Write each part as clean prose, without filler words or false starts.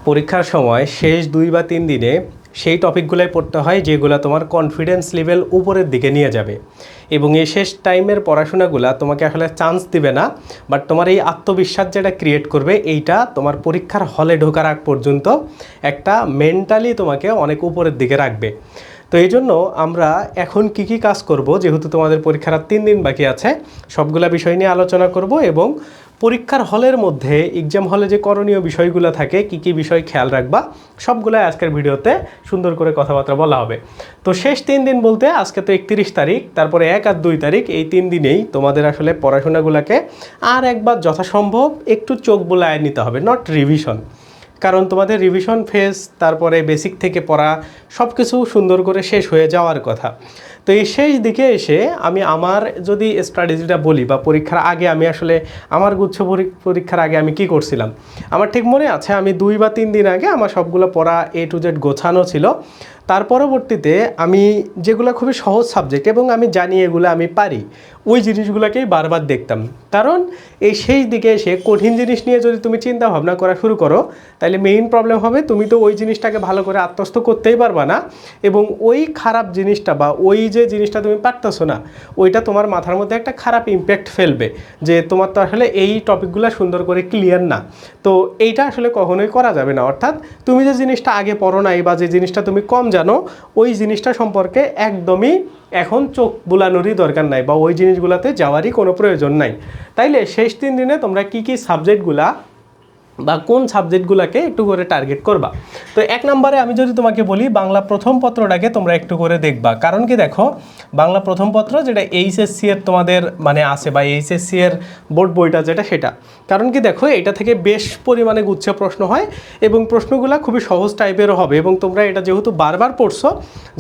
পরীক্ষার সময় শেষ 2 বা 3 দিনে সেই টপিকগুলোই পড়তে হয় যেগুলো তোমার কনফিডেন্স লেভেল উপরের দিকে নিয়ে যাবে। এবং এই শেষ টাইমের পড়াশোনাগুলো তোমাকে আসলে চান্স দিবে না, বাট তোমার এই আত্মবিশ্বাস যেটা ক্রিয়েট করবে এইটা তোমার পরীক্ষার হলে ঢোকার আগ পর্যন্ত একটা মেন্টালি তোমাকে অনেক উপরের দিকে রাখবে। তো এই জন্য আমরা এখন কি কাজ করব, যেহেতু তোমাদের পরীক্ষার আর 3 দিন বাকি আছে, সবগুলা বিষয় নিয়ে আলোচনা করব এবং পরীক্ষার হলের মধ্যে এক্সাম হলে যে করণীয় বিষয়গুলো থাকে কি বিষয় খেয়াল রাখবা সবগুলাই আজকের ভিডিওতে সুন্দর করে কথাবার্তা বলা হবে। তো শেষ 3 দিন বলতে আজকে তো 31 তারিখ, তারপরে 1 আর 2 তারিখ, এই 3 দিনেই তোমাদের আসলে পড়াশোনাগুলোকে আর একবার যথাসম্ভব একটু চোখ বুলায় নিতে হবে, নট রিভিশন। কারণ তোমাদের রিভিশন ফেজ, তারপরে বেসিক থেকে পড়া সব কিছু সুন্দর করে শেষ হয়ে যাওয়ার কথা। তো এই শেষ দিকে এসে আমি আমার যদি স্ট্র্যাটেজিটা বলি বা পরীক্ষার আগে আমি আসলে আমার গুচ্ছ পরীক্ষার আগে আমি কি করছিলাম, আমার ঠিক মনে আছে আমি 2 বা 3 দিন আগে আমার সবগুলো পড়া A to Z গোছানো ছিল। তার পরবর্তীতে আমি যেগুলো খুবই সহজ সাবজেক্ট এবং আমি জানি এগুলো আমি পারি, ওই জিনিসগুলোকেই বারবার দেখতাম। কারণ এই শেষ দিকে এসে কঠিন জিনিস নিয়ে যদি তুমি চিন্তা ভাবনা করা শুরু করো, তাহলে মেইন প্রবলেম হবে তুমি তো ওই জিনিসটাকে ভালো করে আত্মস্থ করতেই পারবা না, এবং ওই খারাপ জিনিসটা বা ওই যে জিনিসটা তুমি পারতেছো না ওইটা তোমার মাথার মধ্যে একটা খারাপ ইম্প্যাক্ট ফেলবে যে তোমার তো আসলে এই টপিকগুলো সুন্দর করে ক্লিয়ার না। তো এইটা আসলে কখনোই করা যাবে না। অর্থাৎ তুমি যে জিনিসটা আগে পড়ো নাই বা যে জিনিসটা তুমি কম জানো, ওই জিনিসটা সম্পর্কে একদমই এখন চোখ বুলানোরই দরকার নাই বা ওই জিনিসগুলোতে যাওয়ারই কোনো প্রয়োজন নাই। তাইলে শেষ 3 দিনে তোমরা কি সাবজেক্টগুলা বা কোন সাবজেক্টগুলোকে একটু করে টার্গেট করবা। তো 1 নম্বরে আমি যদি তোমাকে বলি বাংলা প্রথম পত্রটাকে তোমরা একটু করে দেখবা। কারণ কি দেখো, বাংলা প্রথম পত্র যেটা এইচএসসি এর তোমাদের মানে আছে বা এইচএসসি এর বোর্ড বইটা যেটা, সেটা কারণ কি দেখো এটা থেকে বেশ পরিমাণে গুচ্ছ প্রশ্ন হয় এবং প্রশ্নগুলো খুবই সহজ টাইপেরও হবে এবং তোমরা এটা যেহেতু বারবার পড়ছো,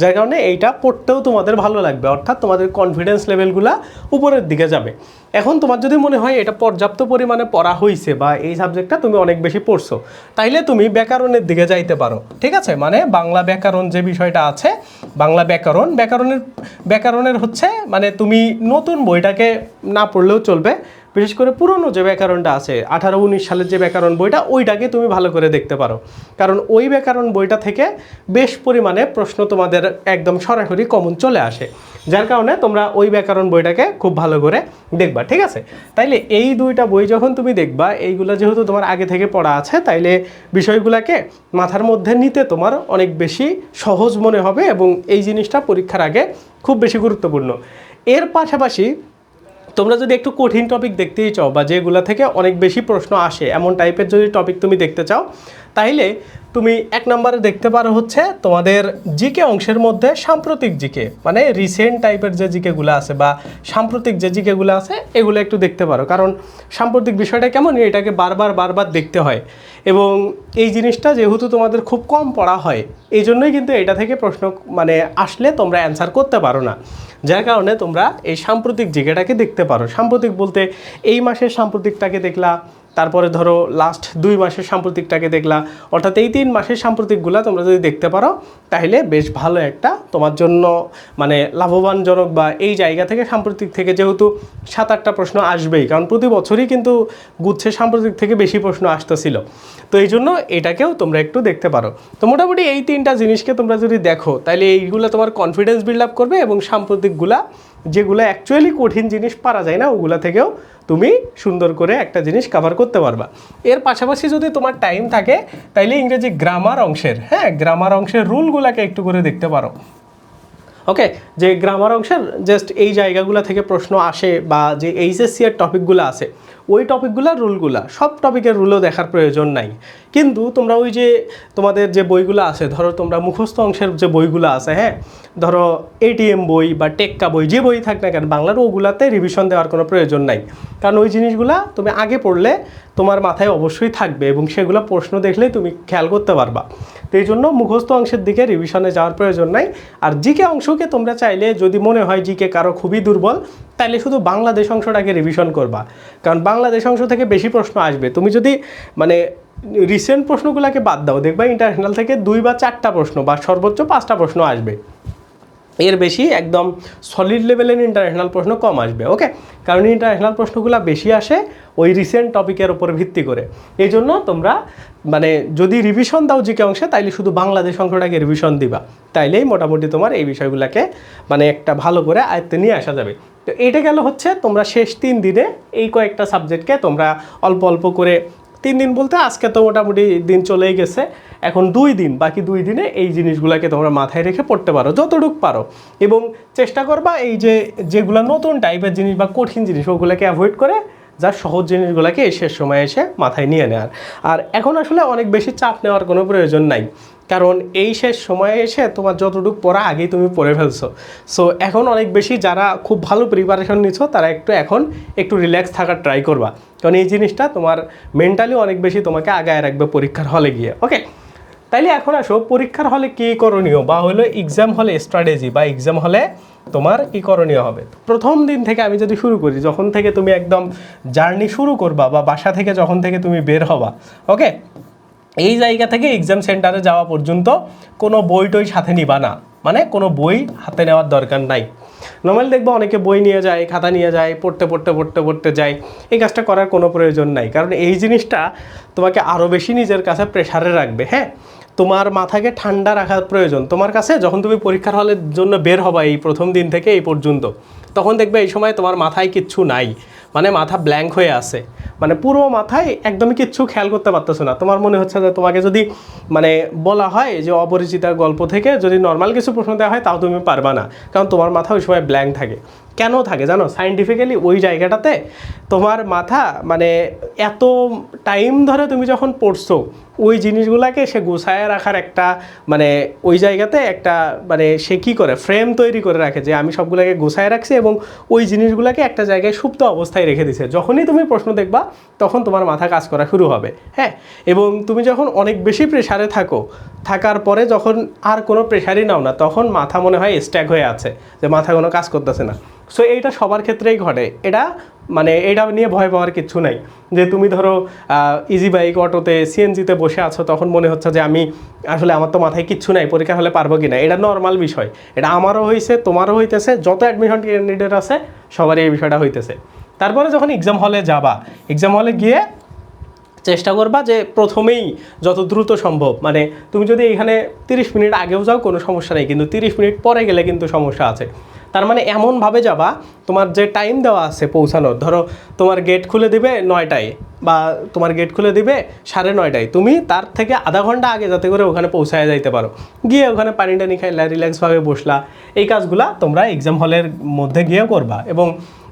যার কারণে এইটা পড়তেও তোমাদের ভালো লাগবে, অর্থাৎ তোমাদের কনফিডেন্স লেভেলগুলো উপরের দিকে যাবে। এখন তোমার যদি মনে হয় এটা পর্যাপ্ত পরিমাণে পড়া হয়েছে বা এই সাবজেক্টটা তুমি অনেক বেশি পড়ছো, তাইলে তুমি ব্যাকরণের দিকে যাইতে পারো। ঠিক আছে, মানে বাংলা ব্যাকরণ যে বিষয়টা আছে, বাংলা ব্যাকরণের হচ্ছে মানে তুমি নতুন বইটাকে না পড়লেও চলবে, বিশেষ করে পুরনো যে ব্যাকরণটা আছে 18-19 সালের যে ব্যাকরণ বইটা, ওইটাকে তুমি ভালো করে দেখতে পারো। কারণ ওই ব্যাকরণ বইটা থেকে বেশ পরিমাণে প্রশ্ন তোমাদের একদম সরাসরি কমন চলে আসে, যার কারণে তোমরা ওই ব্যাকরণ বইটাকে খুব ভালো করে দেখবা। ঠিক আছে, তাইলে এই 2টা বই যখন তুমি দেখবা, এইগুলো যেহেতু তোমার আগে থেকে পড়া আছে, তাইলে বিষয়গুলোকে মাথার মধ্যে নিতে তোমার অনেক বেশি সহজ মনে হবে এবং এই জিনিসটা পরীক্ষার আগে খুব বেশি গুরুত্বপূর্ণ। এর পাশাপাশি তোমরা যদি একটু কঠিন টপিক দেখতেই চাও বা যেগুলো থেকে অনেক বেশি প্রশ্ন আসে এমন টাইপের যদি টপিক তুমি দেখতে চাও, তাইলে তুমি 1 নম্বরে দেখতে পারো হচ্ছে তোমাদের জিকে অংশের মধ্যে সাম্প্রতিক জিকে, মানে রিসেন্ট টাইপের যে জিকেগুলো আছে বা সাম্প্রতিক যে জিকেগুলো আছে এগুলো একটু দেখতে পারো। কারণ সাম্প্রতিক বিষয়টা কেমন, এটাকে বারবার দেখতে হয় এবং এই জিনিসটা যেহেতু তোমাদের খুব কম পড়া হয়, এই জন্যই কিন্তু এটা থেকে প্রশ্ন মানে আসলে তোমরা অ্যান্সার করতে পারো না, যার কারণে তোমরা এই সাম্প্রতিক জিকেটাকে দেখতে পারো। সাম্প্রতিক বলতে এই মাসের সাম্প্রতিকটাকে দেখলা, তারপরে ধরো লাস্ট 2 মাসের সাম্প্রতিকটাকে দেখলা, অর্থাৎ এই 3 মাসের সাম্প্রতিকগুলো তোমরা যদি দেখতে পারো তাহলে বেশ ভালো একটা তোমার জন্য মানে লাভবানজনক, বা এই জায়গা থেকে সাম্প্রতিক থেকে যেহেতু 7-8টা প্রশ্ন আসবেই, কারণ প্রতি বছরই কিন্তু গুচ্ছের সাম্প্রতিক থেকে বেশি প্রশ্ন আসতেছিল, তো এই জন্য এটাকেও তোমরা একটু দেখতে পারো। তো মোটামুটি এই 3টা জিনিসকে তোমরা যদি দেখো, তাহলে এইগুলো তোমার কনফিডেন্স বিল্ড আপ করবে এবং সাম্প্রতিকগুলা যেগুলো অ্যাকচুয়ালি কঠিন জিনিস পারা যায় না, ওগুলা থেকেও তুমি সুন্দর করে একটা জিনিস কভার করতে পারবা। এর পাশাপাশি যদি তোমার টাইম থাকে, তাইলে ইংরেজি গ্রামার অংশের গ্রামার অংশের রুলগুলোকে একটু করে দেখতে পারো। ওকে, যে গ্রামার অংশের জাস্ট এই জায়গাগুলো থেকে প্রশ্ন আসে বা যে এইচএসসি এর টপিকগুলো আছে, ওই টপিকগুলোর রুলগুলা, সব টপিকের রুলও দেখার প্রয়োজন নাই। কিন্তু তোমরা ওই যে তোমাদের যে বইগুলো আছে, ধরো তোমরা মুখস্থ অংশের যে বইগুলো আছে, ধরো এটিএম বই বা টেক্কা বই, যে বই থাক না কেন বাংলার, ওগুলাতে রিভিশন দেওয়ার কোনো প্রয়োজন নাই। কারণ ওই জিনিসগুলা তুমি আগে পড়লে তোমার মাথায় অবশ্যই থাকবে এবং সেগুলো প্রশ্ন দেখলেই তুমি খেয়াল করতে পারবা। তো এই জন্য মুখস্থ অংশের দিকে রিভিশনে যাওয়ার প্রয়োজন নাই। আর জিকে অংশকে তোমরা চাইলে যদি মনে হয় জিকে কারো খুবই দুর্বল, তাহলে শুধু বাংলাদেশ অংশটাকে রিভিশন করবা, কারণ বাংলাদেশ অংশ থেকে বেশি প্রশ্ন আসবে। তুমি যদি মানে রিসেন্ট প্রশ্নগুলোকে বাদ দাও, দেখবা ইন্টারন্যাশনাল থেকে 2 বা 4টা প্রশ্ন বা সর্বোচ্চ 5টা প্রশ্ন আসবে, এর বেশি একদম সলিড লেভেলের ইন্টারন্যাশনাল প্রশ্ন কম আসবে। ওকে, কারণ ইন্টারন্যাশনাল প্রশ্নগুলো বেশি আসে ওই রিসেন্ট টপিকের উপর ভিত্তি করে। এই জন্য তোমরা মানে যদি রিভিশন দাও জিকে অংশে তাইলে শুধু বাংলাদেশ অংশটাকে রিভিশন দিবা, তাইলেই মোটামুটি তোমার এই বিষয়গুলোকে মানে একটা ভালো করে আয়ত্তে নিয়ে আসা যাবে। তো এটা গেল হচ্ছে তোমরা শেষ 3 দিনে এই কয়েকটা সাবজেক্টকে তোমরা অল্প অল্প করে, 3 দিন বলতে আজকে তো মোটামুটি দিন চলেই গেছে, এখন 2 দিন, বাকি 2 দিনে এই জিনিসগুলোকে তোমরা মাথায় রেখে পড়তে পারো যতটুকু পারো, এবং চেষ্টা করবা এই যেগুলো নতুন টাইপের জিনিস বা কঠিন জিনিস ওগুলোকে অ্যাভয়েড করে যা সহজ জিনিসগুলোকে এই শেষ সময় এসে মাথায় নিয়ে নেওয়ার। আর এখন আসলে অনেক বেশি চাপ নেওয়ার কোনো প্রয়োজন নাই, কারণ এই শেষ সময়ে এসে তোমার যতটুকু পড়া আগেই তুমি পড়ে ফেলছো। সো এখন অনেক বেশি যারা খুব ভালো প্রিপারেশন নিচ্ছ তারা এখন একটু রিল্যাক্স থাকার ট্রাই করবা, কারণ এই জিনিসটা তোমার মেন্টালি অনেক বেশি তোমাকে আগায় রাখবে পরীক্ষার হলে গিয়ে। ওকে, তাইলে এখন আসো পরীক্ষার হলে কী করণীয়, বা হলো এক্সাম হলে স্ট্র্যাটেজি, বা এক্সাম হলে তোমার কী করণীয় হবে। প্রথম দিন থেকে আমি যদি শুরু করি, যখন থেকে তুমি একদম জার্নি শুরু করবা বা বাসা থেকে যখন থেকে তুমি বের হবা, ওকে, এই জায়গা থেকে এক্সাম সেন্টারে যাওয়া পর্যন্ত কোনো বই টই সাথে নিবা না, মানে কোনো বই হাতে নেওয়ার দরকার নাই। নর্মালি দেখবো অনেকে বই নিয়ে যায়, খাতা নিয়ে যায়, পড়তে যায়, এই কাজটা করার কোনো প্রয়োজন নাই, কারণ এই জিনিসটা তোমাকে আরও বেশি নিজের কাছে প্রেশারে রাখবে। হ্যাঁ, তোমার মাথাকে ঠান্ডা রাখার প্রয়োজন তোমার কাছে। যখন তুমি পরীক্ষার হলের জন্য বের হবা এই প্রথম দিন থেকে এই পর্যন্ত, তখন দেখবে এই সময় তোমার মাথায় কিচ্ছু নাই, মানে মাথা ব্ল্যাঙ্ক হয়ে আছে, মানে পুরো মাথায় একদমই কিচ্ছু খেয়াল করতে পারতেছো না। তোমার মনে হচ্ছে যে তোমাকে যদি মানে বলা হয় যে অপরিচিতার গল্প থেকে যদি নর্মাল কিছু প্রশ্ন দেওয়া হয় তাও তুমি পারবা না, কারণ তোমার মাথা ওই সময় ব্ল্যাঙ্ক থাকে। কেন থাকে জানো? সায়েন্টিফিক্যালি ওই জায়গাটাতে তোমার মাথা মানে এত টাইম ধরে তুমি যখন পড়ছো ওই জিনিসগুলোকে সে গুছায় রাখার একটা মানে ওই জায়গাতে একটা মানে সে কী করে ফ্রেম তৈরি করে রাখে যে আমি সবগুলোকে গুছায় রাখছি, এবং ওই জিনিসগুলোকে একটা জায়গায় সুপ্ত অবস্থায় রেখে দিছে। যখনই তুমি প্রশ্ন দেখবা তখন তোমার মাথা কাজ করা শুরু হবে। হ্যাঁ, এবং তুমি যখন অনেক বেশি প্রেশারে থাকার পরে যখন আর কোনো প্রেশারই নাও না, তখন মাথা মনে হয় স্ট্যাক হয়ে আছে, যে মাথা কোনো কাজ করতেছে না। সো এইটা সবার ক্ষেত্রেই ঘটে, এটা মানে এটা নিয়ে ভয় পাওয়ার কিছু নাই। যে তুমি ধরো ইজি বাইক, অটোতে, সিএনজিতে বসে আছো, তখন মনে হচ্ছে যে আমি আসলে আমার তো মাথায় কিচ্ছু নাই, পরীক্ষা হলে পারবো কি না। এটা নর্মাল বিষয়, এটা আমারও হয়েছে, তোমারও হইতেছে, যত অ্যাডমিশন ক্যান্ডিডেট আছে সবারই এই বিষয়টা হইতেছে। তারপরে যখন এক্সাম হলে যাবা, এক্সাম হলে গিয়ে চেষ্টা করবা যে প্রথমেই যত দ্রুত সম্ভব, মানে তুমি যদি এখানে 30 মিনিট আগেও যাও কোনো সমস্যা নেই, কিন্তু 30 মিনিট পরে গেলে কিন্তু সমস্যা আছে। তার মানে এমনভাবে যাবা তোমার যে টাইম দেওয়া আছে পৌঁছানোর, ধরো তোমার গেট খুলে দিবে 9টায় বা তোমার গেট খুলে দিবে 9:30টায়, তুমি তার থেকে আধা ঘন্টা আগে যাতে করে ওখানে পৌঁছায় যাইতে পারো, গিয়ে ওখানে পানি টানি খাইলা, রিল্যাক্সভাবে বসলা। এই কাজগুলা তোমরা এক্সাম হলের মধ্যে গিয়েও করবা, এবং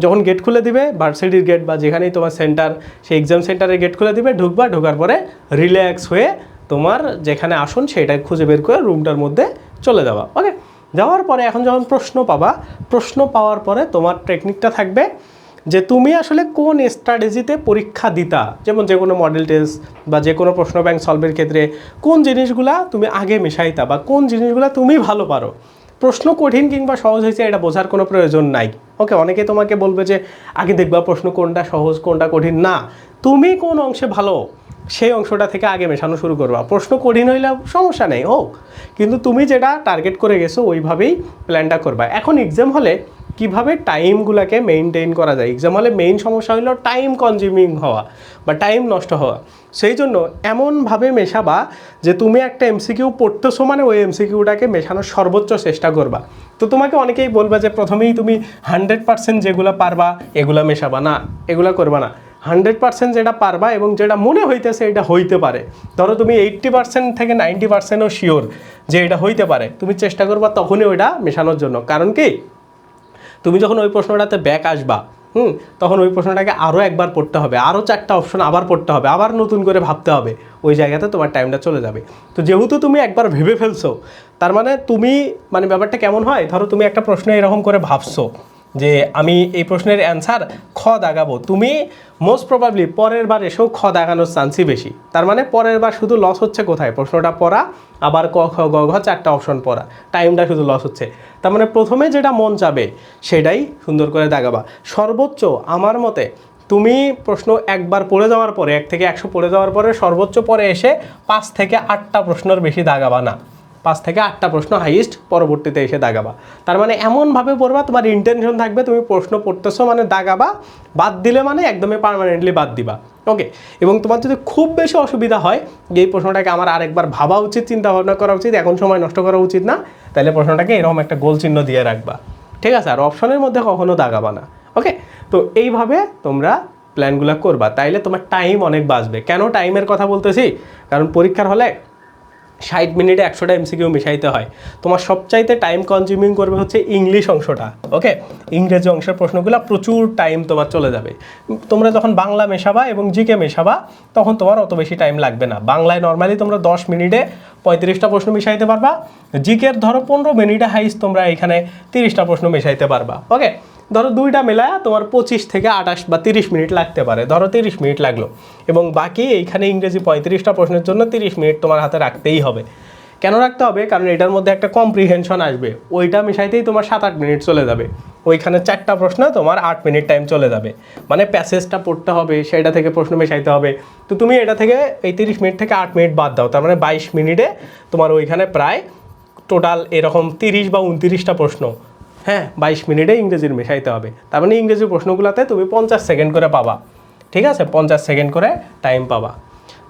যখন গেট খুলে দিবে ভার্সিটির গেট বা যেখানেই তোমার সেন্টার, সেই এক্সাম সেন্টারে গেট খুলে দিবে, ঢুকবা, ঢোকার পরে রিল্যাক্স হয়ে তোমার যেখানে আসন সেটা খুঁজে বের করে রুমটার মধ্যে চলে যাওয়া। ওকে, যাওয়ার পরে এখন যখন প্রশ্ন পাবা, প্রশ্ন পাওয়ার পরে তোমার টেকনিকটা থাকবে যে তুমি আসলে কোন স্ট্র্যাটেজিতে পরীক্ষা দিতা, যেমন যে কোনো মডেল টেস্ট বা যে কোনো প্রশ্ন ব্যাংক সলভের ক্ষেত্রে কোন জিনিসগুলা তুমি আগে মেশাইতা বা কোন জিনিসগুলা তুমি ভালো পারো। প্রশ্ন কঠিন কিংবা সহজ হয়েছে এটা বোঝার কোনো প্রয়োজন নাই। ওকে, অনেকে তোমাকে বলবে যে আগে দেখবা প্রশ্ন কোনটা সহজ কোনটা কঠিন, না, তুমি কোন অংশে ভালো সেই অংশটা থেকে আগে মেশানো শুরু করবা। প্রশ্ন কঠিন হইলে সমস্যা নেই হোক, কিন্তু তুমি যেটা টার্গেট করে গেছো ওইভাবেই প্ল্যানটা করবা। এখন এক্সাম হলে কীভাবে টাইমগুলোকে মেইনটেইন করা যায়, এক্সাম হলে মেইন সমস্যা হলো টাইম কনজিউমিং হওয়া বা টাইম নষ্ট হওয়া। সেই জন্য এমনভাবে মেশাবা যে তুমি একটা এমসিকিউ পড়তেছো, মানে ওই এমসিকিউটাকে মেশানোর সর্বোচ্চ চেষ্টা করবা। তো তোমাকে অনেকেই বলবে যে প্রথমেই তুমি 100% যেগুলো পারবা এগুলো মেশাবা, না, এগুলো করবা না। 100% যেটা পারবা এবং যেটা মনে হইতেছে এটা হইতে পারে, ধরো তুমি 80% থেকে 90%ও শিওর যে এটা হইতে পারে, তুমি চেষ্টা করবা তখনই ওইটা মেশানোর জন্য। কারণ কি, তুমি যখন ওই প্রশ্নটাতে ব্যাক আসবা তখন ওই প্রশ্নটাকে আরও একবার পড়তে হবে, আরও 4টা অপশন আবার পড়তে হবে, আবার নতুন করে ভাবতে হবে, ওই জায়গাতে তোমার টাইমটা চলে যাবে। তো যেহেতু তুমি একবার ভেবে ফেলছো, তার মানে তুমি মানে ব্যাপারটা কেমন হয়, ধরো তুমি একটা প্রশ্ন এরকম করে ভাবছো যে আমি এই প্রশ্নের অ্যান্সার খ দাগাবো, তুমি মোস্ট প্রবাবলি পরের বার এসেও খ দাগানোর চান্সই বেশি। তার মানে পরের বার শুধু লস হচ্ছে কোথায়, প্রশ্নটা পড়া, আবার ক খ গ ঘ 4টা অপশন পড়া, টাইমটা শুধু লস হচ্ছে। তার মানে প্রথমে যেটা মন চাবে সেটাই সুন্দর করে দাগাবা। সর্বোচ্চ আমার মতে তুমি প্রশ্ন একবার পড়ে যাওয়ার পরে, 1 থেকে 100 পড়ে যাওয়ার পরে সর্বোচ্চ পরে এসে 5 থেকে 8টা প্রশ্নের বেশি দাগাবা না। 5 থেকে 8টা প্রশ্ন হাইয়েস্ট পরবর্তীতে এসে দাগাবা। তার মানে এমনভাবে পড়বা তোমার ইন্টেনশন থাকবে তুমি প্রশ্ন পড়তেছো মানে দাগাবা, বাদ দিলে মানে একদমই পার্মানেন্টলি বাদ দিবা। ওকে, এবং তোমার যদি খুব বেশি অসুবিধা হয় এই প্রশ্নটাকে আমার আরেকবার ভাবা উচিত, চিন্তা ভাবনা করা উচিত, এখন সময় নষ্ট করা উচিত না, তাহলে প্রশ্নটাকে এরকম একটা গোল চিহ্ন দিয়ে রাখবা, ঠিক আছে? আর অপশনের মধ্যে কখনো দাগাবা না। ওকে, তো এইভাবে তোমরা প্ল্যানগুলো করবা, তাইলে তোমার টাইম অনেক বাঁচবে। কেন টাইমের কথা বলতেছি? কারণ পরীক্ষার হলে 60 মিনিটে 100টা এমসিকিউ মিশাইতে হয়। তোমার সবচাইতে টাইম কনজিউমিং করবে হচ্ছে ইংলিশ অংশটা। ওকে, ইংরেজি অংশের প্রশ্নগুলো প্রচুর টাইম তোমার চলে যাবে। তোমরা যখন বাংলা মেশাবা এবং জিকে মেশাবা তখন তোমার অত বেশি টাইম লাগবে না। বাংলায় নর্মালি তোমরা 10 মিনিটে 35টা প্রশ্ন মিশাইতে পারবা, জিকের ধরো 15 মিনিটে হাইস্ট তোমরা এখানে 30টা প্রশ্ন মিশাইতে পারবা। ওকে, ধরো দুইটা মেলায় তোমার 25 থেকে 28 বা 30 মিনিট লাগতে পারে, ধরো 30 মিনিট লাগলো, এবং বাকি এইখানে ইংরেজি 35টা প্রশ্নের জন্য 30 মিনিট তোমার হাতে রাখতেই হবে। কেন রাখতে হবে? কারণ এটার মধ্যে একটা কম্প্রিহেনশন আসবে, ওইটা মিশাইতেই তোমার 7-8 মিনিট চলে যাবে। ওইখানে 4টা প্রশ্ন তোমার 8 মিনিট টাইম চলে যাবে, মানে প্যাসেজটা পড়তে হবে, সেটা থেকে প্রশ্ন মিশাইতে হবে। তো তুমি এটা থেকে এই 30 মিনিট থেকে 8 মিনিট বাদ দাও, তার মানে 22 মিনিটে তোমার ওইখানে প্রায় টোটাল এরকম 30 বা 29টা প্রশ্ন, হ্যাঁ 22 মিনিটে ইংরেজির মেশাইতে হবে। তার মানে ইংরেজি প্রশ্নগুলোতে তুমি 50 সেকেন্ড করে পাবা, ঠিক আছে? 50 সেকেন্ড করে টাইম পাবা।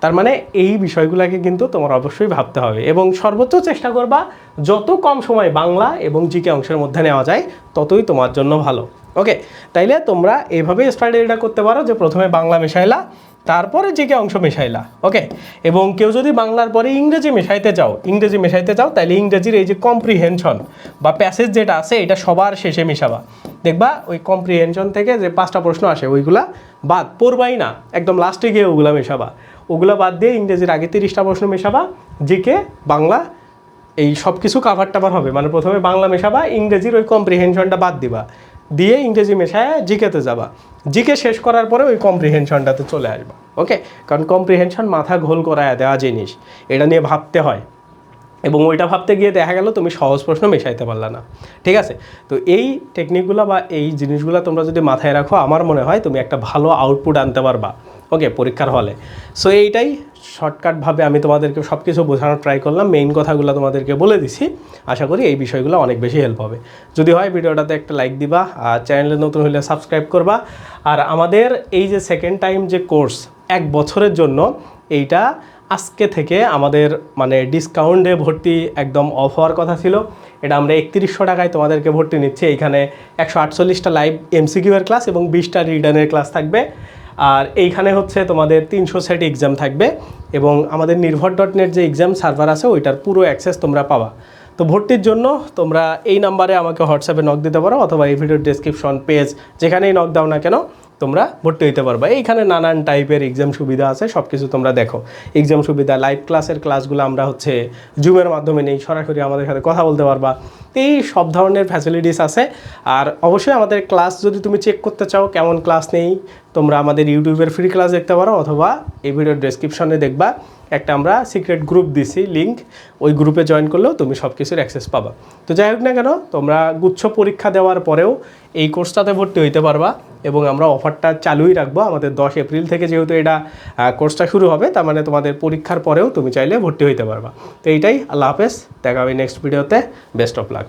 তার মানে এই বিষয়গুলোকে কিন্তু তোমার অবশ্যই ভাবতে হবে, এবং সর্বোচ্চ চেষ্টা করবা যত কম সময় বাংলা এবং জিকে অংশের মধ্যে নেওয়া যায় ততই তোমার জন্য ভালো। ওকে, তাইলে তোমরা এইভাবেই স্ট্র্যাটেজিটা করতে পারো যে প্রথমে বাংলা মেশাইলা, তারপরে জিকে অংশ মেশাইলা। ওকে, এবং কেউ যদি বাংলার পরে ইংরেজি মেশাইতে চাও তাহলে ইংরেজির এই যে কম্প্রিহেনশন বা প্যাসেজ যেটা আছে এটা সবার শেষে মেশাবা। দেখবা ওই কম্প্রিহেনশন থেকে যে 5টা প্রশ্ন আসে ওইগুলা বাদ পড়বাই না, একদম লাস্টে গিয়ে ওগুলা মেশাবা। ওগুলো বাদ দিয়ে ইংরেজির আগে 30টা প্রশ্ন মেশাবা, জিকে বাংলা এই সব কিছু কাভার টাভার হবে। মানে প্রথমে বাংলা মেশাবা, ইংরেজির ওই কম্প্রিহেনশনটা বাদ দিবা, দিয়ে ইংরেজি মেশায় জিকেতে যাবা, জিকে শেষ করার পরে ওই কম্প্রিহেনশনটাতে চলে আসবা। ওকে, কারণ কম্প্রিহেনশন মাথা ঘোল করায় দেওয়া জিনিস, এটা নিয়ে ভাবতে হয়, এবং ওইটা ভাবতে গিয়ে দেখা গেল তুমি সহজ প্রশ্ন মেশাইতে পারলা না। ঠিক আছে, তো এই টেকনিকগুলো বা এই জিনিসগুলো তোমরা যদি মাথায় রাখো আমার মনে হয় তুমি একটা ভালো আউটপুট আনতে পারবা ওকে পরীক্ষার হলে। সো এইটাই শর্টকাটভাবে আমি তোমাদেরকে সব কিছু বোঝানোর ট্রাই করলাম, মেইন কথাগুলো তোমাদেরকে বলে দিছি। আশা করি এই বিষয়গুলো অনেক বেশি হেল্প হবে। যদি হয় ভিডিওটাতে একটা লাইক দিবা, আর চ্যানেলে নতুন হলে সাবস্ক্রাইব করবা। আর আমাদের এই যে সেকেন্ড টাইম যে কোর্স 1 বছরের জন্য, এইটা আজকে থেকে আমাদের মানে ডিসকাউন্টে ভর্তি একদম অফ হওয়ার কথা ছিল। এটা আমরা 3100 টাকায় তোমাদেরকে ভর্তি নিচ্ছি। এইখানে 148টা লাইভ এমসিকিউ এর ক্লাস এবং 20টা রিটার্নের ক্লাস থাকবে। আর এইখানে হচ্ছে তোমাদের 300 সেট এক্সাম থাকবে, এবং আমাদের নির্ভর.net যে এক্সাম সার্ভার আছে ওইটার পুরো অ্যাক্সেস তোমরা পাবা। তো ভর্তির জন্য তোমরা এই নাম্বারে আমাকে হোয়াটসঅ্যাপে নক দিতে পারো, অথবা এই ভিডিওর ডেসক্রিপশন পেজ যেখানেই নক দাও না কেন তোমরা ভর্তি হইতে পারবা। এইখানে নানান টাইপের এক্সাম সুবিধা আছে, সব কিছু তোমরা দেখো। এক্সাম সুবিধা, লাইভ ক্লাসের ক্লাসগুলো আমরা হচ্ছে জুমের মাধ্যমে নেই, সরাসরি আমাদের সাথে কথা বলতে পারবা। এই সব ধরনের ফ্যাসিলিটিস আছে। আর অবশ্যই আমাদের ক্লাস যদি তুমি চেক করতে চাও কেমন ক্লাস নেই, তোমরা আমাদের ইউটিউবের ফ্রি ক্লাস দেখতে পারো, অথবা এই ভিডিওর ডেসক্রিপশনে দেখবা একটা আমরা সিক্রেট গ্রুপ দিছি লিঙ্ক, ওই গ্রুপে জয়েন করলেও তুমি সব কিছুর অ্যাক্সেস পাবা। তো যাই হোক না কেন, তোমরা গুচ্ছ পরীক্ষা দেওয়ার পরেও এই কোর্সটাতে ভর্তি হইতে পারবা, এবং আমরা অফারটা চালুই রাখবো। আমাদের 10 এপ্রিল থেকে যেহেতু এটা কোর্সটা শুরু হবে, তার মানে তোমাদের পরীক্ষার পরেও তুমি চাইলে ভর্তি হইতে পারবা। তো এইটাই, আল্লাহ হাফেজ, দেখা হবে নেক্সট ভিডিওতে, বেস্ট অফ লাক।